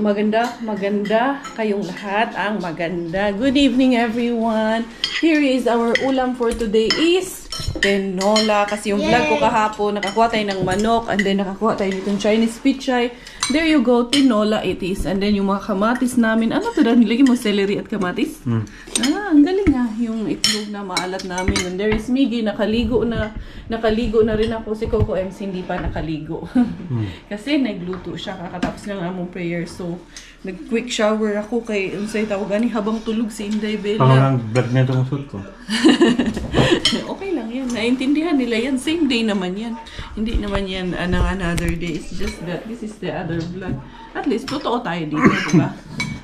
maganda kayong lahat ang maganda. Good evening everyone. Here is our ulam for today is tinola. Kasi yung vlog ko kahapon, nakakuha tayo ng manok and then nakakuha tayo nitong Chinese pichay. There you go, tinola it is. And then yung mga kamatis namin, ano to daw, nilagay mo celery at kamatis? Ang galing nga, yung itlog na maalat namin. And there is Miggy, nakaligo na rin ako. Si Coco MC hindi pa nakaligo. Kasi nagluto siya, kakatapos lang among prayer. So, nag-quick shower ako kay unsay tawagan ni habang tulog si Inday Bella. Parang vlog na itong suit ko. Okay lang yan. Naintindihan nila yan. Same day naman yan. Hindi naman yan another day. It's just that this is the other vlog. At least, totoo tayo dito, diba?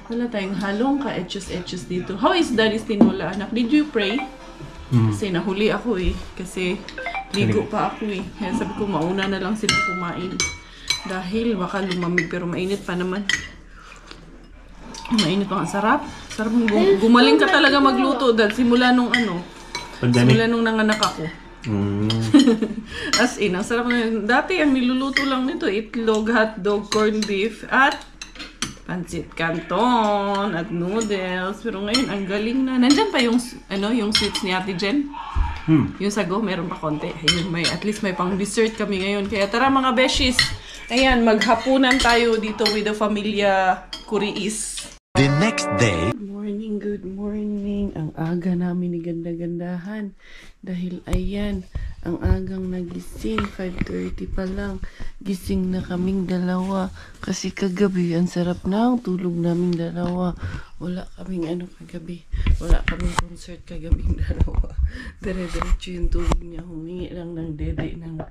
Wala tayong halong ka-etchos dito. How is Daddy's tinola, anak? Did you pray? Kasi nahuli ako eh. Kasi ligo pa ako eh. Kaya sabi ko, mauna na lang sila kumain. Dahil baka lumamig pero mainit pa naman. Mainit pa nga. Sarap. Sarap. Gumaling ka talaga magluto. Dahil simula nung simula nung nanganak ako. As in, ang sarap na yun. Dati, ang niluluto lang nito, itlog, hotdog, corned beef, at pancit canton, at noodles. Pero ngayon, ang galing na. Nandyan pa yung, yung sweets ni Ate Jen. Yung sago, meron pa konti. Ayun, at least may pang dessert kami ngayon. Kaya tara mga beshies. Ayan, maghapunan tayo dito with the familia Kuriis. The next day. Good morning. Ang aga namin ni ganda-gandahan. Dahil ayan, ang agang nagising. 5:30 pa lang. Gising na kaming dalawa. Kasi kagabi, ang sarap na ang tulog naming dalawa. Wala kaming kagabi. Wala kaming concert kagabing dalawa. Dire-diretso yung tulog niya. Humingi lang ng dede ng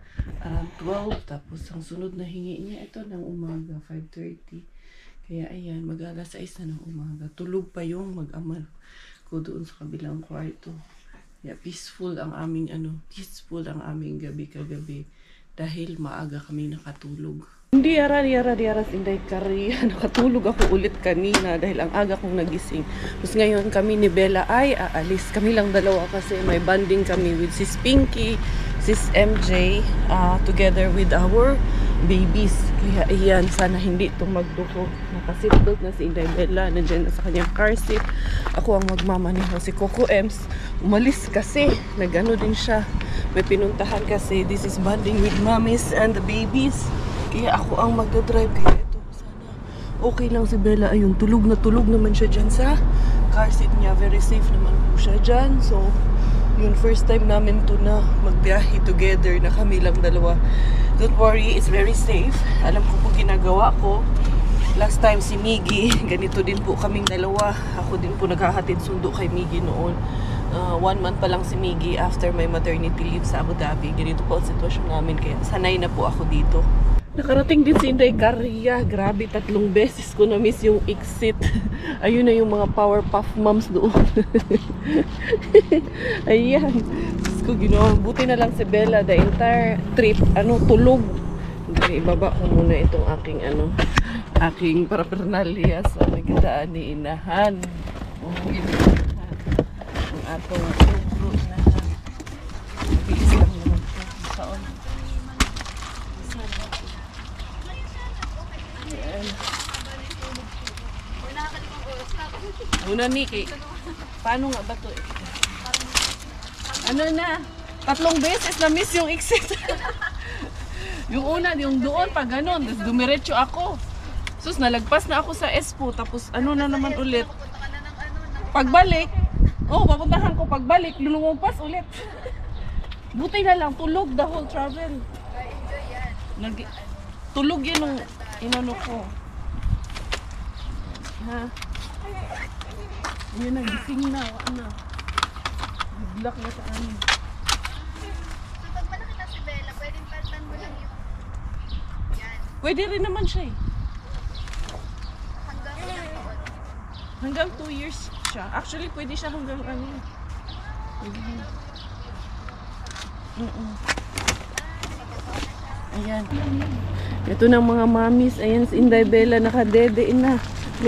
around 12. Tapos ang sunod na hingi niya, ito ng umaga, 5:30. Kaya ayan, mag-alas 6 na ng umaga. Tulog pa yung mag-amal ko doon sa kabilang kwarto. Kaya peaceful ang aming aming gabi kagabi. Dahil maaga kami nakatulog. Hindi yara Inday Kariya. Nakatulog ako ulit kanina dahil ang aga kong nagising. Tapos ngayon kami ni Bella ay aalis. Kami lang dalawa kasi may bonding kami with Sis Pinky, Sis MJ, together with our babies. Kaya ayan, sana hindi itong magduko. Nakaseatbelt na si Inday Bella. Nandiyan na sa kanyang car seat. Ako ang magmamaneho. Si Coco Ems umalis kasi nagano din siya. May pinuntahan kasi this is bonding with mommies and the babies. Kaya ako ang magdadrive. Kaya ito, sana okay lang si Bella. Ayun, tulog naman siya dyan sa car seat niya. Very safe naman po siya dyan. So, yun, first time namin to na magbiyahe together na kami lang dalawa. Don't worry, it's very safe. Alam ko po ginagawa ko. Last time si Miggy, ganito din po kaming dalawa. Ako din po naghahatid sundo kay Miggy noon. 1 month pa lang si Miggy after my maternity leave sa Abu Dhabi. Ganito po ang sitwasyon namin, kaya sanay na po ako dito. Nakarating din si Inday Kariya. Grabe, 3 beses ko na-miss yung exit. Ayun na yung mga Powerpuff Moms doon. Ayan. Ko ginawa. Buti na lang si Bella the entire trip. Tulog. Ibaba ko muna itong aking paraphernalia sa nagdaan ni Inahan. Ang atong lubro Inahan. Bilis lang naman po. Saon. Una Niki, paano nga ba ito eh? Na? 3 beses na miss yung exit. Yung una, yung doon pa ganon, tapos dumiretso ako. Sus, nalagpas na ako sa Expo, tapos na naman ulit. Pagbalik, papuntahan ko, pagbalik, lumumpas ulit. Buti na lang, tulog the whole travel. Tulog yun yung inano ko. Ha? Yun na, gising na, Block na sa amin. So, pag malaki na si Bella, pwedeng paltan mo lang yung yan. Pwede rin naman siya eh. Hanggang ilang taon? Hanggang 2 years siya. Actually, pwede siya hanggang Pwede. Ayan. Ito ng mga mommies. Ayan si Inday Bella, nakadede na.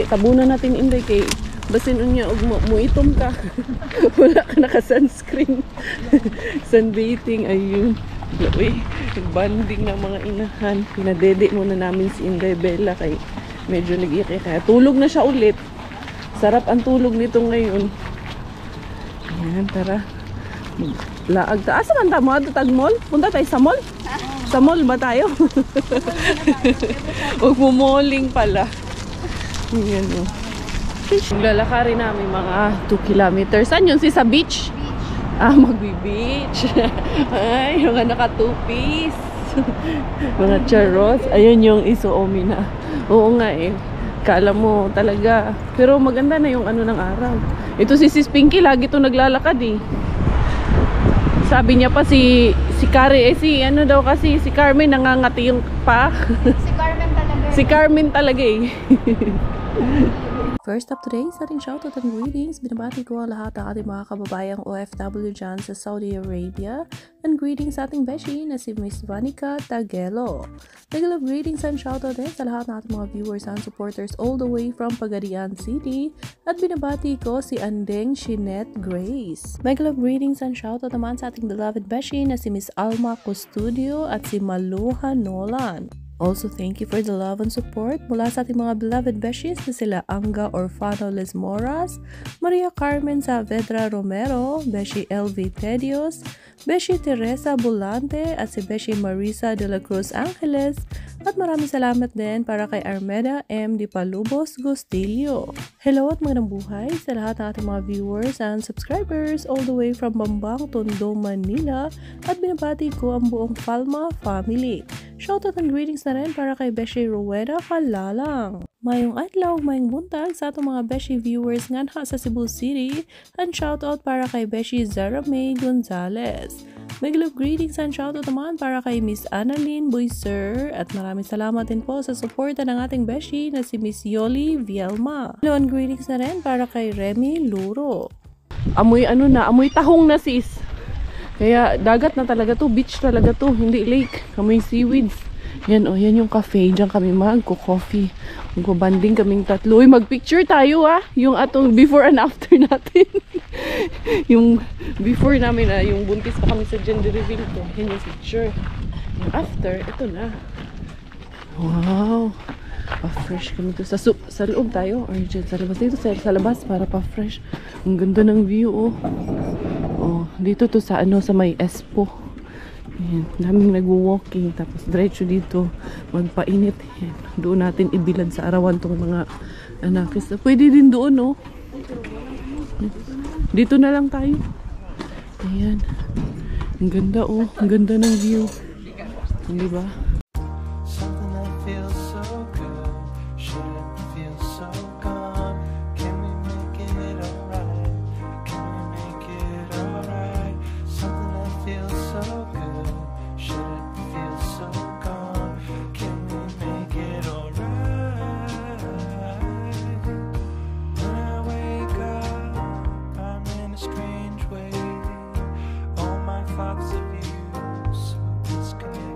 Tabunan natin Inday kay basin unya og muitom ka. Wala ka naka-sunscreen. Sunbathing, ayun. Uy, banding ng mga inahan. Pinadede muna namin si Inday Bella kay Medyo nag-iyak kaya tulog na siya ulit. Sarap ang tulog nito ngayon. Ayan, tara. Laag ta. Asa man ta mo? Tag mall? Punta tayo sa mall? Sa mall ba tayo? Huwag mo malling pala. Ayan o. Lalakarin namin mga 2 kilometers. Saan yun? Sa beach? Ah, magbi-beach. Ay, mga naka-2-piece. Mga charos. Ayun yung Isuomi na. Oo nga eh. Kala mo talaga. Pero maganda na yung ano ng araw. Ito si Sis Pinky, lagi ito naglalakad eh. Sabi niya pa si Carmen nangangati yung pa. Si Carmen talaga. Si Carmen talaga eh. First up today, sa ating shoutout and greetings, binabati ko ang lahat ng ating mga kababayang OFW dyan sa Saudi Arabia, and greetings sa ating beshi na si Miss Vanica Tagelo. Nag-love greetings and shoutout din sa lahat ng ating mga viewers and supporters all the way from Pagadian City, at binabati ko si Andeng Shinette Grace. Nag-love greetings and shoutout naman sa ating beloved beshi na si Miss Alma Custudio at si Maluha Nolan. Also, thank you for the love and support mula sa ating mga beloved beshies na sila Anga Orfano Lesmoras, Maria Carmen Saavedra Romero, Beshi LV Tedios, Beshi Teresa Bulante at si Beshi Marisa de la Cruz Angeles, at maraming salamat din para kay Armeda M. Di Palubos Gustilio. Hello at magandang buhay sa lahat ng ating mga viewers and subscribers all the way from Bambang, Tondo, Manila, at binabati ko ang buong Falma family. Shoutout and greetings na rin para kay Beshi Rueda Kalalang. Mayong adlaw, mayong buntag sa atong mga Beshi viewers nga sa Cebu City, and shoutout para kay Beshi Zara May Gonzalez. Mag-love greetings and shoutout naman para kay Miss Annalyn Boyser, at maraming salamat din po sa suporta ng ating Beshi na si Miss Yoli Vielma. Hello and greetings na rin para kay Remy Luro. Amoy amoy tahong na sis. Kaya dagat na talaga to, beach talaga to, hindi lake. Kamoy seaweeds. Yan o, yan yung cafe. Diyan kami magko-coffee. Magko-banding kaming tatlo. Uy, mag-picture tayo ah. Yung atong before and after natin. Yung before namin yung buntis pa kami sa gender reveal ko. Yan yung picture. Yung after, ito na. Wow. Pa-fresh kami to. Sa loob tayo. Or dyan, sa labas. Dito sa labas para pa-fresh. Ang ganda ng view oh. Oh, dito to sa sa may Espo. Ayan, daming nagwo-walking tapos diretso dito magpainit. Ayan, doon natin ibilad sa arawan tong mga anakis. Pwede din doon no. Dito na lang tayo. Ayan. Ang ganda oh, ang ganda ng view. Di ba? Something that feels so good, shouldn't feel so gone. Can we make it alright? Can we make it alright? Something that feels so good, shouldn't feel so gone. Can we make it alright? When I wake up, I'm in a strange way. All my thoughts of you so disconnected.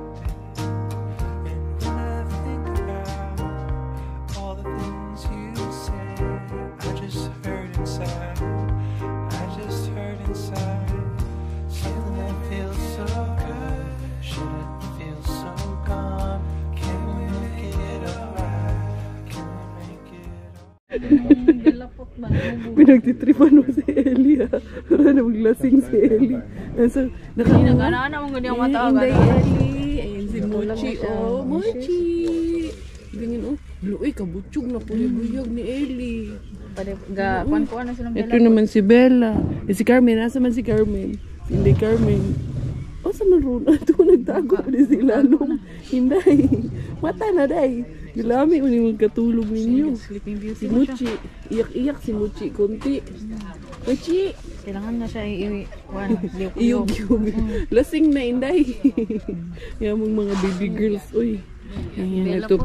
Pinagtitripan mo si Ellie ha. Wala na maglasing si Ellie. Nasa, Nagana na mong ganyan mata. Inday Ellie. Ayun si Mochi. Oh, Mochi. Ganyan oh. Luoy, kabutsog na po buyog ni Ellie. Kuan-kuan na silang Ito naman si Bella. Si Carmen. Nasa man si Carmen? Hindi Carmen. O sa maroon. Ito nagtago pa din sila. Hinday. Mata na day. Gilami mo ni magkatulog ninyo. Si Mochi. Iyak-iyak si Mochi. Kunti. Mochi. Kailangan na siya Iyog-iyog. Lasing na inday. Yan mong mga baby girls. Uy. Ayan, ito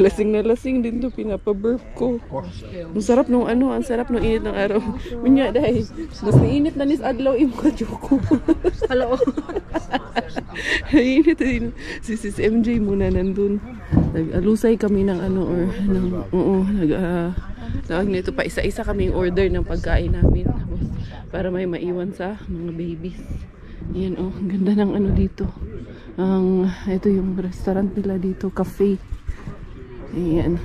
lasing na lasing din to, pinapa-burp ko. Ang sarap nung ang sarap nung init ng araw. Munya dahil, mas nainit na nis adlaw imo ka joko. Hello. Init din. Si Sis MJ muna nandun. Nag-alusay kami ng tawag nito pa isa-isa kaming order ng pagkain namin. Para may maiwan sa mga babies. Yan oh, ang ganda ng dito. Ito yung restaurant nila dito, cafe. Ayan.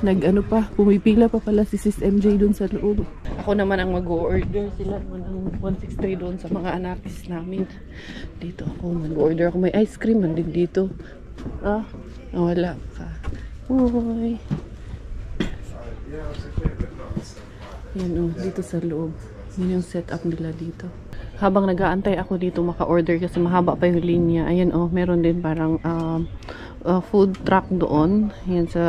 Nag-ano pa, pumipila pa pala si Sis MJ dun sa loob. Ako naman ang mag-order. Sila naman ang 163 doon sa mga anakis namin. Dito ako mag-order. Ako may ice cream man din dito. Wala ka. Uy. Yan dito sa loob. Yun yung setup nila dito. Habang nag-aantay ako dito maka-order kasi mahaba pa yung linya. Ayan meron din parang food truck doon. Yan sa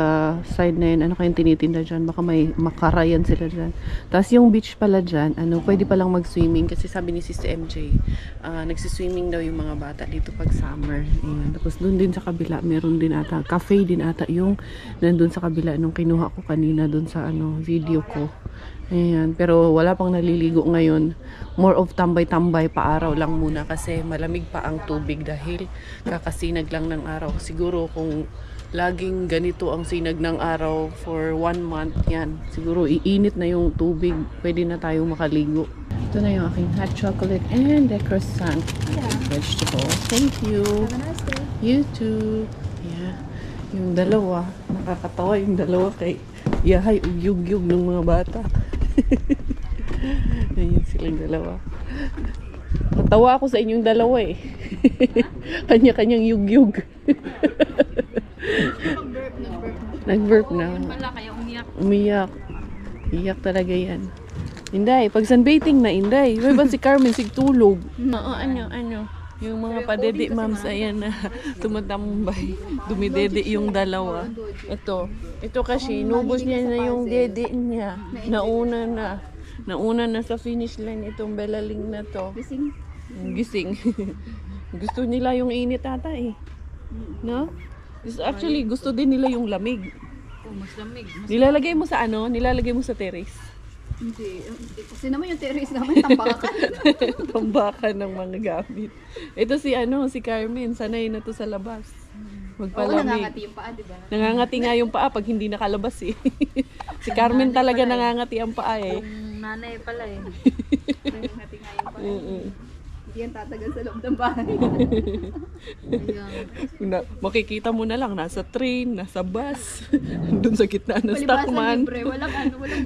side na yun. Ano kayong tinitinda dyan? Baka may makarayan sila dyan. Tapos yung beach pala dyan, pwede palang mag-swimming kasi sabi ni Sis MJ, nagsiswimming daw yung mga bata dito pag summer. Ayan. Tapos doon din sa kabila, meron din ata, cafe din ata yung nandun sa kabila nung kinuha ko kanina doon sa video ko. Ayan. Pero wala pang naliligo ngayon. More of tambay-tambay pa araw lang muna kasi malamig pa ang tubig dahil kakasinag lang ng araw. Siguro kung laging ganito ang sinag ng araw for 1 month yan, siguro iinit na yung tubig. Pwede na tayong makaligo. Ito na yung aking hot chocolate and the croissant. Vegetable. Thank you. Have a nice day. You too. Yeah. Yung dalawa, nakakatawa yung dalawa kay yahay ugyug-yug ng mga bata. Ayan silang dalawa. Natawa ako sa inyong dalawa eh. Kanya-kanyang yug-yug. Nag-burp na. Umiyak. Iyak talaga yan. Inday, pag sunbathing na Inday. May ba si Carmen sigtulog? Ano? Yung mga padede moms, ayan na tumatambay. Dumidede yung dalawa. Ito kasi, nubos niya na yung dede niya. Nauna na sa finish line itong belaling na to. Gising. Gusto nila yung init ata eh. No? Actually, gusto din nila yung lamig. Mas lamig. Nilalagay mo sa Nilalagay mo sa terrace. Hindi. Kasi naman yung terrace naman, tambakan. Tambakan ng mga gamit. Ito si Carmen, sanay na to sa labas. Magpalamig. Nangangati yung paa, diba? Nangangati nga yung paa pag hindi nakalabas eh. Si Carmen talaga nangangati ang paa eh. Yung nanay pala eh. Nangangati nga yung paa. Hindi yan tatagal sa loob ng bahay. Makikita mo na lang, nasa train, nasa bus, doon sa gitna ng stockman. Walang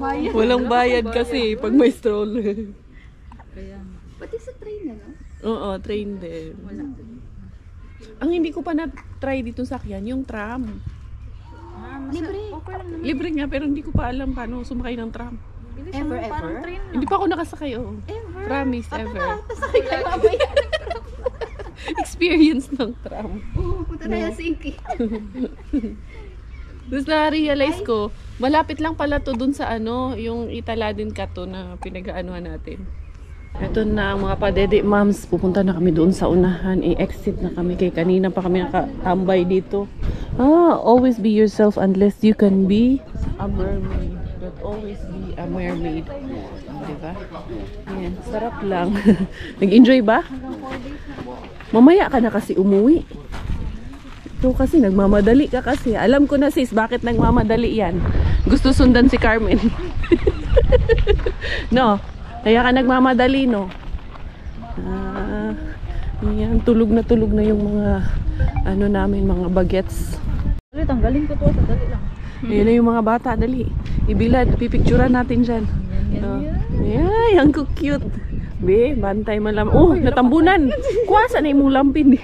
bayad. Walang bayad kasi pag may stroller. Pati sa train na, no? Oo, train din. Ang hindi ko pa na-try dito sa sakyan, yung tram. Libre. Okay lang naman. Libre nga, pero hindi ko pa alam paano sumakay ng tram. Ever? Hindi pa ako nakasakay, Ever? Promise, ever. Tasakay kayo mamaya. Experience ng tram. Punta na Helsinki. Tapos na-realize ko, malapit lang pala to dun sa yung Italadin Kato na pinag-aanuhan natin. Ito na ang mga padede moms, pupunta na kami doon sa unahan, i-exit na kami kay kanina pa kami nakatambay dito. Always be yourself unless you can be a mermaid. But always be a mermaid. Diba? Ayan, sarap lang. Nag-enjoy ba? Mamaya ka na kasi umuwi. Ito kasi nagmamadali ka kasi. Alam ko na sis, bakit nagmamadali yan? Gusto sundan si Carmen. No? Kaya ka nagmamadali, no? Ayan, tulog na yung mga namin, mga bagets. Tanggalin ko to, dali lang. Ayan na yung mga bata, dali. Ibilad, pipicturan natin dyan. Ay, ang cute. Be, bantay malam. Natambunan. Kuwasa na yung lampin.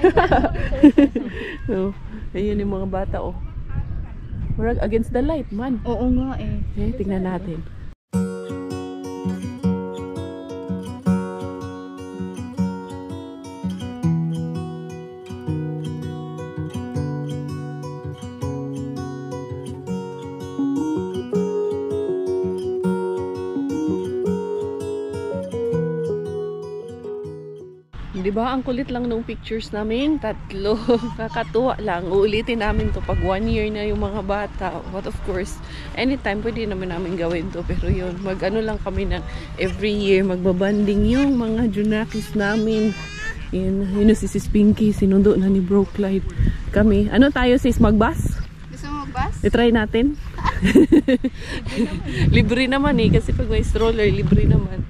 Ayun yung mga bata, We're against the light, man. Oo nga eh. Tingnan natin. Diba, ang kulit lang ng pictures namin, 3. Kakatuwa lang. Uulitin namin to pag 1 year na yung mga bata. But of course, anytime pwede naman namin gawin to. Pero yun, lang kami ng every year, magbabanding yung mga Junakis namin. Yun si Sis Pinky, sinundo na ni Bro Clyde. Kami, tayo sis, magbus? Gusto mo magbus? I-try natin. Libre naman kasi pag may stroller, libre naman.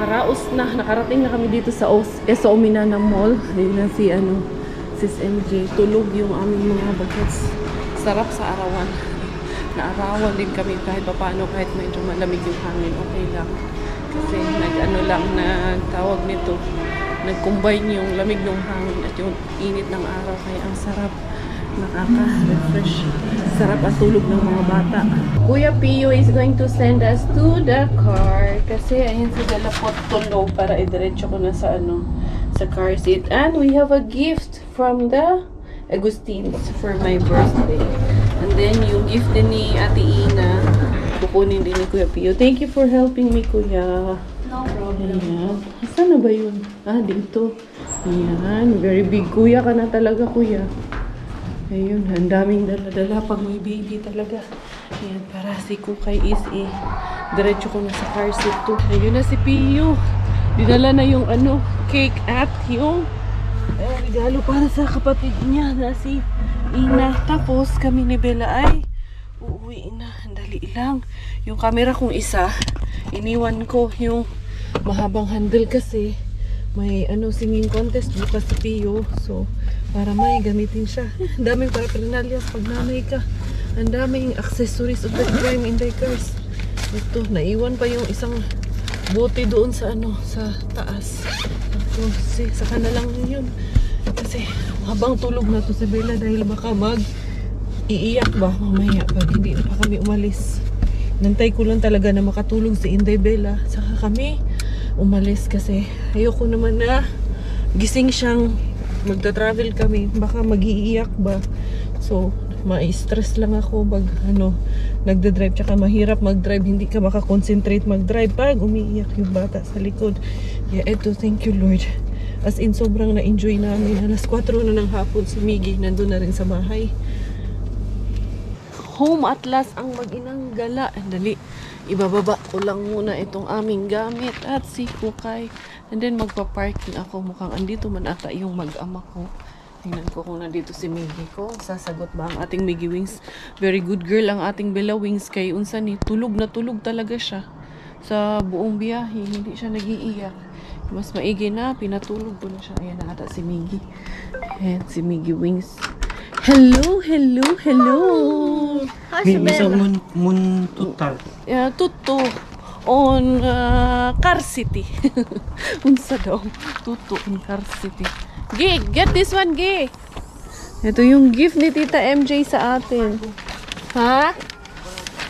Nakarating na kami dito sa Ominana Mall. Ayun na si Sis MJ. Tulog yung aming mga bagets. sarap sa arawan. Naarawan din kami kahit paano, kahit medyo malamig yung hangin, okay lang. Kasi nagtawag nito, nag-combine yung lamig ng hangin at yung init ng araw, kaya ang sarap, nakaka-refresh. Sarap ang tulog ng mga bata. Kuya Pio is going to send us to the car kasi ayun si Dela po tulog para idiretso ko na sa sa car seat. And we have a gift from the Agustins for my birthday. And then yung gift din ni Ate Ina, kukunin din ni Kuya Pio. Thank you for helping me, Kuya. No problem. Ayan. Saan na ba yun? Ah, dito. Ayan. Very big. Kuya ka na talaga, Kuya. Ayun. Ang daming dala-dala pag may baby talaga. Ayan. Para si Kukay is diretso ko na sa car seat to. Ayun na si Pio. Dinala na yung cake at yung regalo para sa kapatid niya na si Ina. Tapos kami ni Bella ay uuwi na. Dali lang. Yung camera kong isa, iniwan ko yung mahabang handle kasi may singing contest bukas sa Pio. So, para may gamitin siya. Ang daming paraphernalia pag nanay ka. Ang daming accessories of the crime in the cars. Ito, naiwan pa yung isang bote doon sa sa taas. Sa kanalang yun. Kasi habang tulog na to si Bella dahil baka iiyak ba mamaya pag hindi na pa kami umalis. Nantay ko lang talaga na makatulog si Inday Bella. Saka kami umalis kasi ayoko naman na gising siyang magta-travel kami. Baka mag-iiyak ba. So, ma-stress lang ako pag nagda-drive. Tsaka mahirap mag-drive. Hindi ka makakonsentrate mag-drive pag umiiyak yung bata sa likod. Yeah, eto, thank you Lord. As in, sobrang na-enjoy namin. Alas 4 na ng hapon si Miggy. Nandun na rin sa bahay. Home at last ang mag-inang gala. Dali, ibababa ko lang muna itong aming gamit at si Kukay. And then magpa-parking ako. Mukhang andito man ata yung mag-ama ko. Tingnan ko kung nandito si Miggy ko. Sasagot ba ang ating Miggy Wings? Very good girl ang ating Bella Wings. Kay unsa ni, tulog na tulog talaga siya. Sa buong biyahe, hindi siya nag-iiyak. Mas maigi na, pinatulog ko na siya. Ayan na ata si Miggy. Ayan, si Miggy Wings. Hello, hello, hello! Minsan mun total. Tuto on Car City. Unsa daw? Tuto on Car City. Gi, get this one, Gi! Ito yung gift ni Tita MJ sa atin. Ha?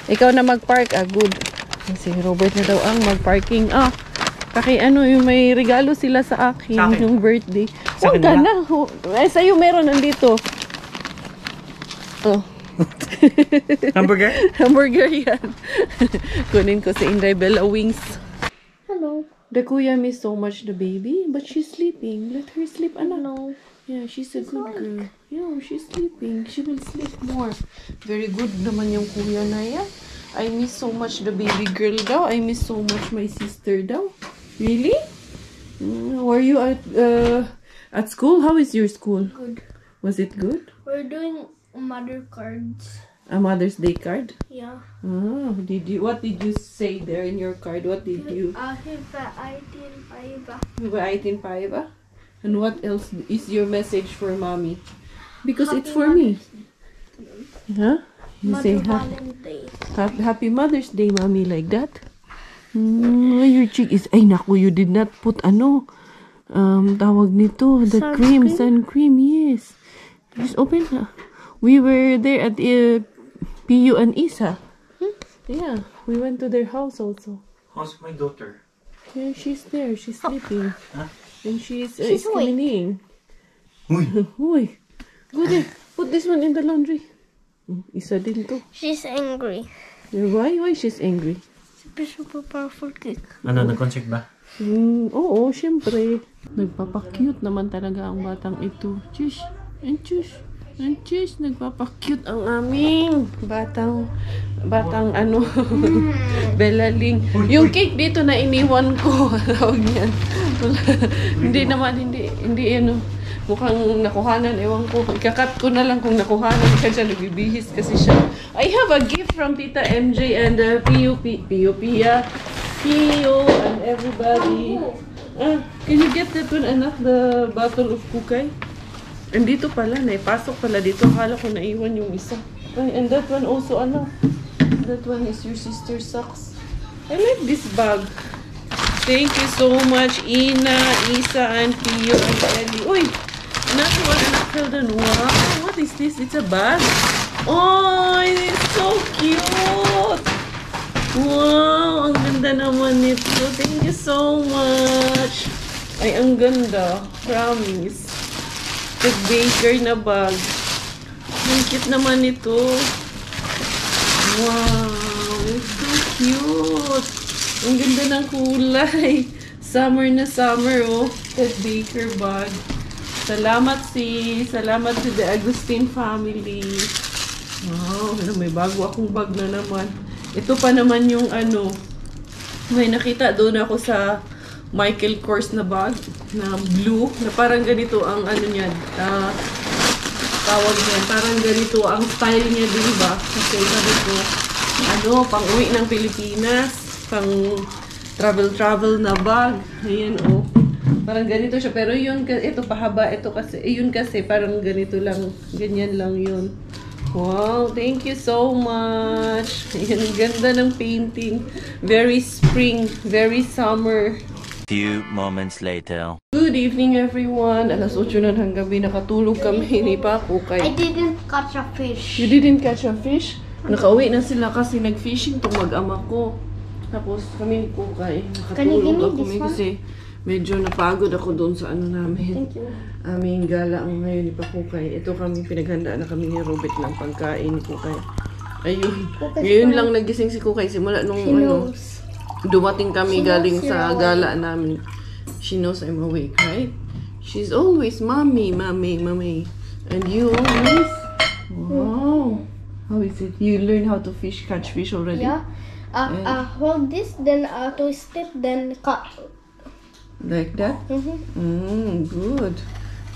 Ikaw na mag-park. Good. Si Robert na daw ang mag-parking. Yung may regalo sila sa akin, yung birthday. Sa Huwag ka na. Sa'yo meron nandito. Oh. Hamburger? Hamburger yan. Kunin ko si Inday Bella Wings. Hello. The kuya miss so much the baby, but she's sleeping. Let her sleep, anak. No. Yeah, she's a good girl. Yeah, she's sleeping. She will sleep more. Very good naman yung kuya na yan. I miss so much the baby girl daw. I miss so much my sister daw. Really? Were you at school? How is your school? Good. Was it good? We're doing mother cards. A Mother's Day card? Yeah. Oh, what did you say there in your card? What did you... Hiva. And what else is your message for mommy? Because it's for me. Huh? You say Happy Mother's Day, mommy, like that? Your cheek is... Ay, naku, you did not put tawag nito, the sun cream, yes. Just open na. We were there at Pio and Isa. Yeah, we went to their house also. How's my daughter? Yeah, she's there. She's sleeping. Huh? And she's awake. cleaning. Uy! Uy! Good. Put this one in the laundry. Isa din to. She's angry. Why she's angry? Super powerful cake. Ano, nag-concert ba? Oo, syempre. Nagpapakute naman talaga ang batang ito. Tschüss. And tschüss. And tschüss. Nagpapakute ang aming batang Bella Ling. Yung cake dito na iniwan ko. Tawag niyan. Hindi mukhang nakuhanan. Ewan ko. Ikakat ko na lang kung nakuhanan ka siya. Nagbibihis kasi siya. I have a gift from Tita MJ and Pio and everybody. Can you get that one, anak? The bottle of Kukay? Andito pala. Naipasok pala dito. Akala ko naiwan yung isa. Ay, and that one also, ano? That one is your sister's socks. I like this bag. Thank you so much, Ina, Isa, and Pio, and Ellie. Uy! Another one, anak Sheldon. Wow! What is this? It's a bag? Oh, it's so cute! Wow! Ang ganda naman nito. Thank you so much! Ay, ang ganda. Promise. The baker na bag. Ang cute naman ito. Wow! It's so cute! Ang ganda ng kulay. Summer na summer, oh. Ted Baker bag. Salamat Salamat to the Agustin family. Wow! May bago akong bag na naman. Ito pa naman yung ano. May nakita doon ako sa Michael Kors na bag. Na blue. Na parang ganito ang ano niyan. Tawag niyan. Parang ganito ang style niya, diba? Kasi sabi ko, ano, pang uwi ng Pilipinas. Pang travel na bag. Ayan, oh. Parang ganito siya. Pero yun, ito pahaba. Ito kasi, yun kasi parang ganito lang. Ganyan lang yun. Wow, thank you so much. Ayan, ganda ng painting. Very spring, very summer. Few moments later. Good evening, everyone. Alas 8 na ng gabi. Nakatulog kami. Hindi pa ako kay... I didn't catch a fish. You didn't catch a fish? Nakauwi na sila kasi nag-fishing itong mag-ama ko. Tapos kami ni Kukay. Can you give me Nakatulog ako this one? kasi medyo napagod ako doon sa ano namin. Thank you. Aming gala ang ngayon ni Pakukay. Ito kami, pinaghandaan na kami ni Robert ng pagkain ni Kukay. Ayun. Kukay, Ngayon sorry. lang nagising si Kukay simula nung She ano, knows. dumating kami She knows galing you're sa awake. gala namin. She knows I'm awake, right? She's always mommy, mommy, mommy. And you always? Wow. How is it? You learn how to catch fish already? Yeah. Hold this, then twist it, then cut. Like that? Mm-hmm. Good.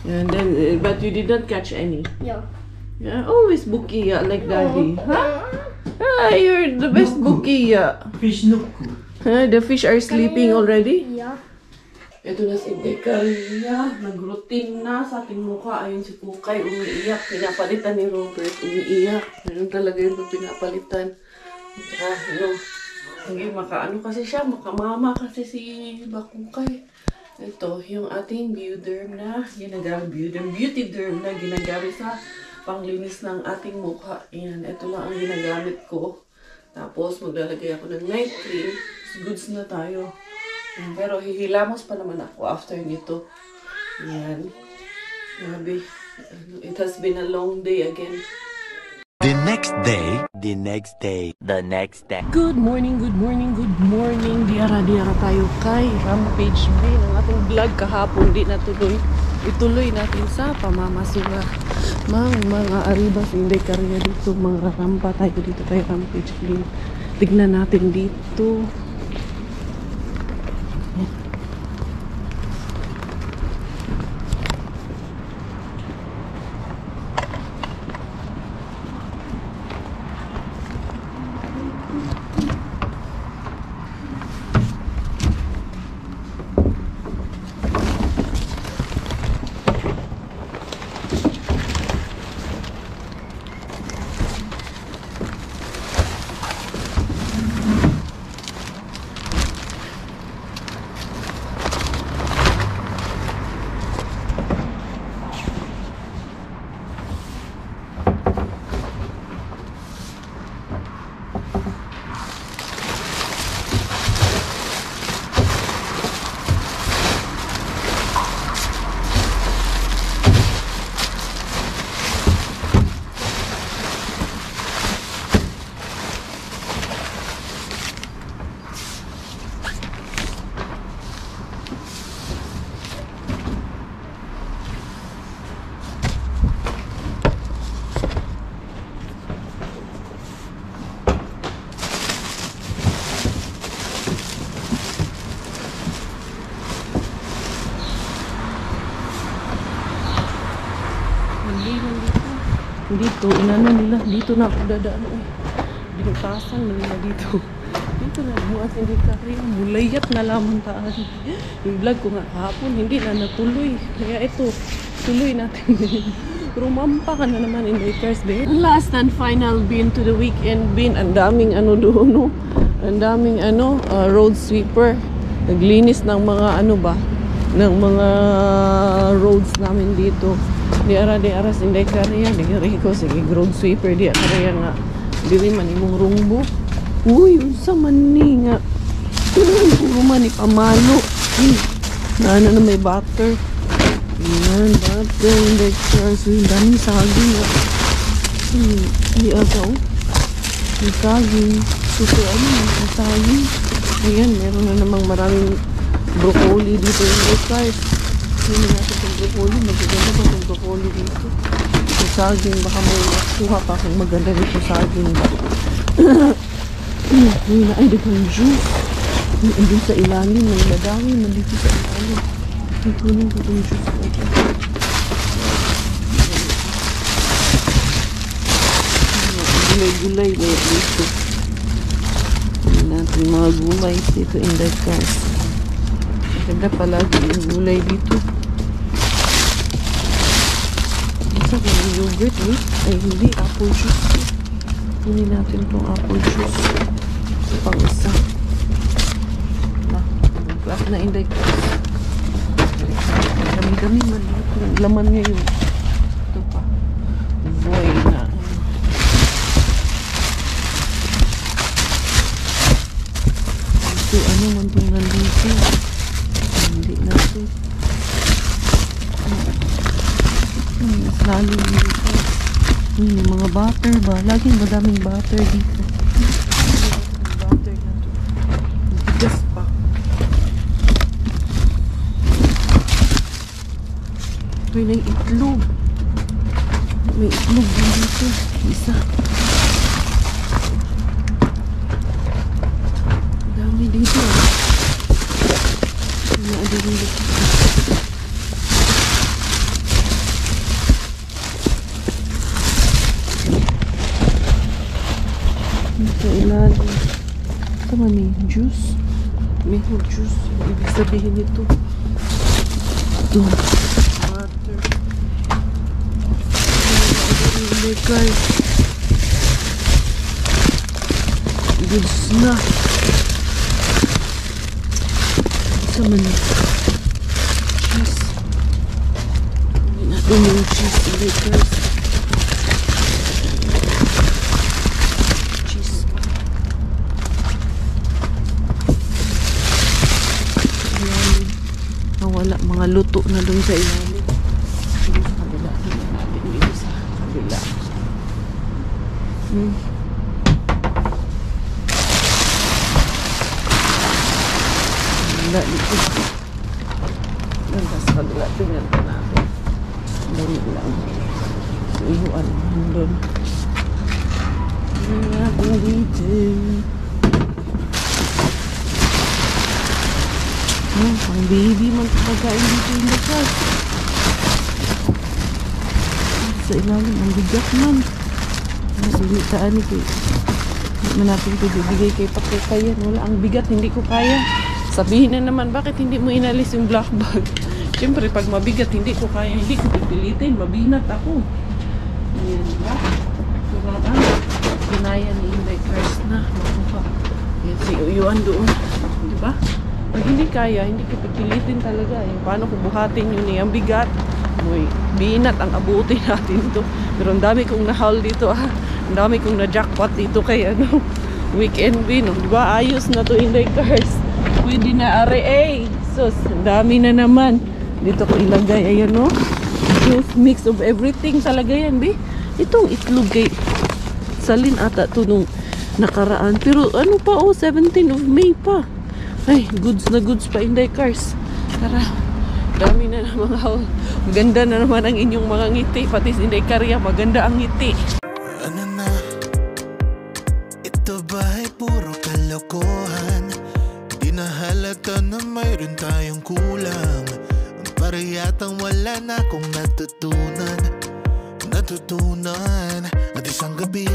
And then, but you did not catch any. Yeah. Yeah, always bukiya like daddy. Huh? Ah, you're the best bukiya. Fish no ko. Huh? The fish are sleeping already? Yeah. Ito na si Decaria. Nag-routine na sa ating mukha. Ayun si Kukay, umiiyak. Pinapalitan ni Robert, umiiyak. Ganun talaga yun pag pinapalitan. Tsaka, hindi makaano kasi siya, makamama kasi si Bakukay. Ito, yung ating Bioderm na ginagamit, Beauty Derm na ginagamit sa panglinis ng ating mukha. Ayan, ito lang ang ginagamit ko. Tapos, maglalagay ako ng night cream. Goods na tayo. Ayan, pero hihilamos pa naman ako after nito. Ayan. Grabe. It has been a long day again. The next day. The next day. The next day. Good morning, good morning, good morning. Diara tayo kay Rampage Bay. Ang ating vlog kahapon di natuloy. Ituloy natin sa pamamasura. Mga arriba sa Decaria dito. Mga rampa tayo dito kay Rampage Bay. Tignan natin dito. Dito, inano nila. Dito na ako dadaan. Binutasan na nila dito. Dito na buhat hindi kaya. Mulayat na lamang taan. Yung vlog ko nga kahapon, hindi na natuloy. Kaya ito, tuloy natin. Rumampa ka na naman in Lakers, babe. Last and final bin to the weekend bin. Ang daming ano doon, no? Ang daming ano, road sweeper. Naglinis ng mga ano ba? Ng mga roads namin dito. Di ara sin Karya. Di ko sige road sweeper. Di Karya nga. Dili man imong rungbo. Uy, unsa man ni nga. Puro man ni pamalo. Nana na may butter. Yan, butter in the cars. Uy, daming saging. Hindi agaw. Yung saging. Super ano, yung saging. Ayan, meron na namang maraming broccoli dito in the cars. Hindi natin itong broccoli. Magaganda ba itong broccoli dito? Yung saging, baka may masuha pa kung maganda dito saging ba. Uy, ay, dito yung juice. Andun sa ilalim, may madami nandito sa ilalim. Ito lang ko itong juice. Gulay-gulay dito. Hindi natin mga gulay dito in the cars. Maganda palagi yung gulay dito. Isa ko yung yogurt eh. Ay hindi, apple juice. Hindi natin itong apple juice. Pang isa. Class na in the cars. Dami-dami man. Laman niya yun. Ito pa. Voy na. Ito ano man itong nandito. Hindi na ito. Mas lalim dito. May mga butter ba? Laging madaming butter dito. Butter na ito. Bigas pa. May nang itlog. May itlog din dito. Isa. Dami dito. Ada dito. Ito ilalim. Ito man eh. Juice. Maple juice. Ibig sabihin ito. Ito. Butter. Guys. Goods na. Isa man eh. Cheese. Hindi natin yung cheese ulit guys. Cheese. Ilalim. Nawala mga luto na dun sa ilalim. Dito sa kabila. Tingnan natin dito sa kabila. Wala dito. Nandun sa kabila. Tingnan ka natin. Dali lang. Iyuan naman doon. Tingnan natin dito. Pang baby man pagkain dito yung lakas. Sa ilalim, ang bigat man. Saan ito? Hindi man natin ito bibigay kay Pakikayan. Wala, ang bigat, hindi ko kaya. Sabihin na naman, bakit hindi mo inalis yung black bag? Siyempre, pag mabigat, hindi ko kaya. Hindi ko pipilitin. Mabinat ako. Ayan, diba? Kuraan. Kinaya ni Inday Cars na. Makuha. Ayan, si Uyuan doon. Diba? Pag hindi kaya, hindi ko pipilitin talaga. Yung paano ko buhatin yun eh. Ang bigat. Uy, binat ang abutin natin to. Pero ang dami kong nahaul dito ah. Ang dami kong na-jackpot dito kay ano, weekend bin. Diba? Ayos na to Inday Cars. Pwede na are sus, ang dami na naman. Dito ko ilagay. Ayan no. Juice mix of everything talaga yan, be. Itong itlog kay Salin ata to nung nakaraan. Pero ano pa oh, 17 of May pa. Ay, goods na goods pa Inday Cars. Tara. Dami na naman haul. Maganda na naman ang inyong mga ngiti. Pati si Inday Karya, maganda ang ngiti. Ano na? Ito ba'y puro kalokohan? Di na halata na mayroon tayong kulang. Para yatang wala na akong natutunan. At isang gabi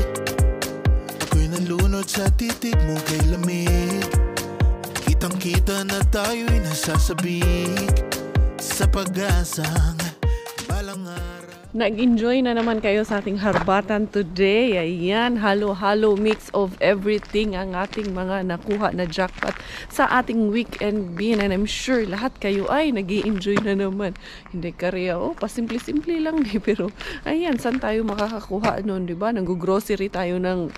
ako'y nalunod sa titig mo kay lamig. Kitang-kita na tayo'y nasasabik sa pag-asang balang araw. Nag-enjoy na naman kayo sa ating harbatan today. Ayan, halo-halo mix of everything ang ating mga nakuha na jackpot sa ating weekend bin. And I'm sure lahat kayo ay nag-i-enjoy na naman. Hindi karya, pasimple-simple lang pero ayan, saan tayo makakakuha nun, diba? Nag-grocery tayo ng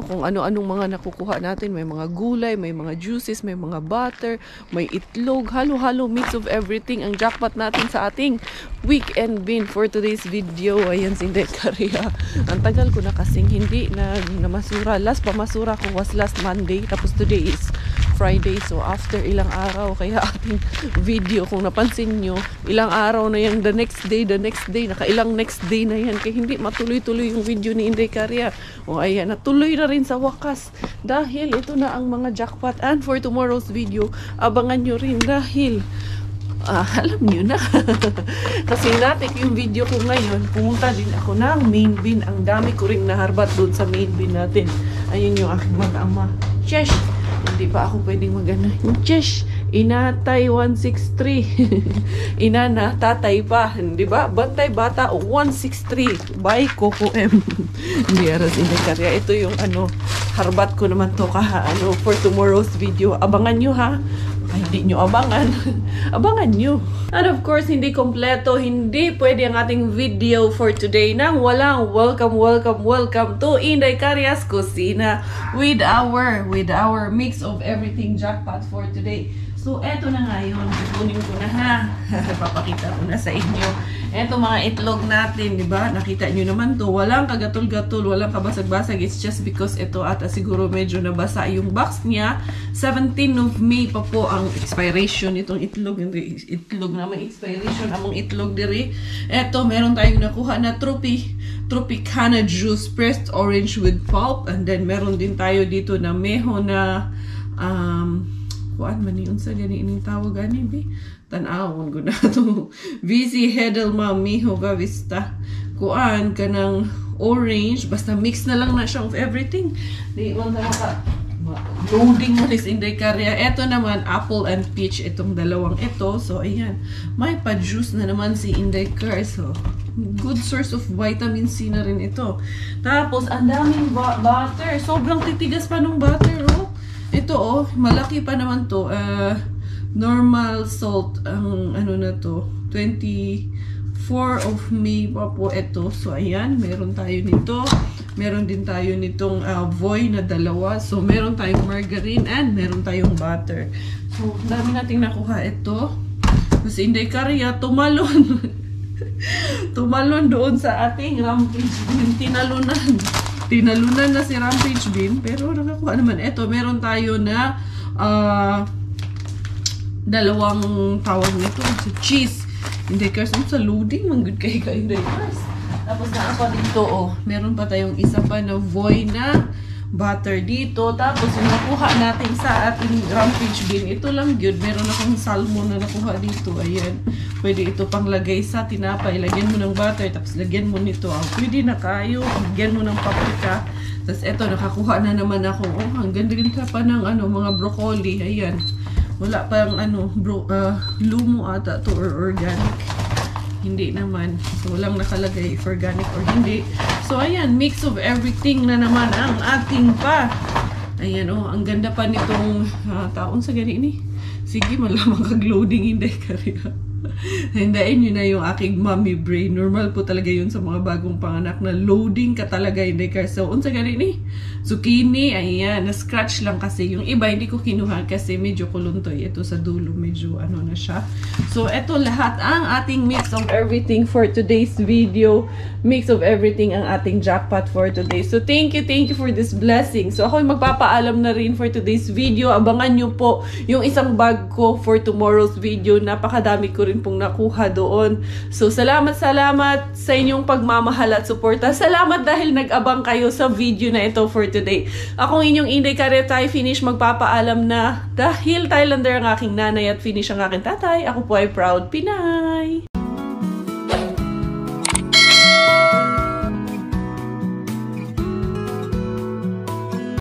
kung ano-anong mga nakukuha natin. May mga gulay, may mga juices, may mga butter, may itlog, halo-halo mix of everything ang jackpot natin sa ating weekend bin for today's video. Ayan si Inday Karya. Ang tagal ko na kasing hindi na masura. Last pamasura ko was last Monday. Tapos today is Friday. So after ilang araw, kaya ating video, kung napansin nyo, ilang araw na yan, the next day, nakailang next day na yan. Kaya hindi matuloy-tuloy yung video ni Inday Karya. O ayan, natuloy na rin sa wakas. Dahil ito na ang mga jackpot. And for tomorrow's video, abangan nyo rin dahil alam nyo na. Kasi natin yung video ko ngayon, pumunta din ako ng main bin. Ang dami ko ring naharbat doon sa main bin natin. Ayun yung aking mag-ama. Chesh! Hindi pa ako pwedeng mag-ano. Chesh! Inatay 163. Inana, tatay pa. Di ba? Bantay bata 163. By Coco M. Hindi aras Inday Karya. Ito yung harbat ko naman to for tomorrow's video. Abangan nyo ha. Ay, hindi nyo abangan. Abangan nyo. And of course, hindi kompleto, hindi pwede ang ating video for today nang walang welcome to Inday Karya's Kusina with our mix of everything jackpot for today. So, eto na nga yun. Kunin ko na ha. Papakita ko na sa inyo. Eto mga itlog natin, di ba? Nakita nyo naman to. Walang kagatul-gatul, walang kabasag-basag. It's just because ito ata siguro medyo nabasa yung box niya. 17 of May pa po ang expiration itong itlog. Itlog na may expiration. Among itlog diri. Eto, meron tayong nakuha na Tropicana juice, pressed orange with pulp. And then, meron din tayo dito na meho na kuan man yun sa gani ining tawag gani bi tan-awon ko na to VC Hedelma Miho Gavista kuan kanang orange basta mix na lang na siya of everything di man ta loading mo is Inday Karya. Ito naman apple and peach itong dalawang ito. So ayan, may pa-juice na naman si Inday Karya. So good source of vitamin C na rin ito. Tapos ang daming butter, sobrang titigas pa nung butter ito malaki pa naman to. Normal salt ang na to. 24 of May pa po ito. So ayan, meron tayo nito. Meron din tayo nitong voy na dalawa. So meron tayong margarine and meron tayong butter. So dami nating nakuha ito. Kasi Inday Karya tumalon. Tumalon doon sa ating rampage bin. Tinalunan na si Rampage Bin, pero nakakuha naman. Ito, meron tayo na dalawang tawag nito. So, cheese. Inday Karya, sa loading, man good kayo Inday Karya. Tapos na ako dito, meron pa tayong isa pa na voy na butter dito. Tapos yung nakuha natin sa ating Rampage Bin, ito lang good. Meron akong salmon na nakuha dito. Ayan. Pwede ito pang lagay sa tinapay. Lagyan mo ng butter, tapos lagyan mo nito. Pwede na kayo. Lagyan mo ng paprika. Tapos ito, nakakuha na naman ako. Ang ganda-ganda pa ng mga broccoli. Ayan. Wala pang lumo ata to or organic. Hindi naman. So, walang nakalagay if organic or hindi. So, ayan. Mix of everything na naman ang ating pa. Ayan, ang ganda pa nitong taon sa gani ni. Sige, malamang kag-loading Inday Karya. Hindain nyo na yung aking mommy brain. Normal po talaga yun sa mga bagong panganak na loading ka talaga Inday Karya. So, unsa gani ni? Zucchini, ayan, na-scratch lang kasi. Yung iba, hindi ko kinuha kasi medyo kuluntoy. Ito sa dulo, medyo na siya. So, ito lahat ang ating mix of everything for today's video. Mix of everything ang ating jackpot for today. So, thank you for this blessing. So, ako'y magpapaalam na rin for today's video. Abangan nyo po yung isang bag ko for tomorrow's video. Napakadami ko rin pong nakuha doon. So, salamat sa inyong pagmamahal at suporta. Salamat dahil nag-abang kayo sa video na ito for today. Akong inyong Inday Karya, tayo finish magpapaalam na dahil Thailander ang aking nanay at finish ang aking tatay. Ako po ay proud Pinay!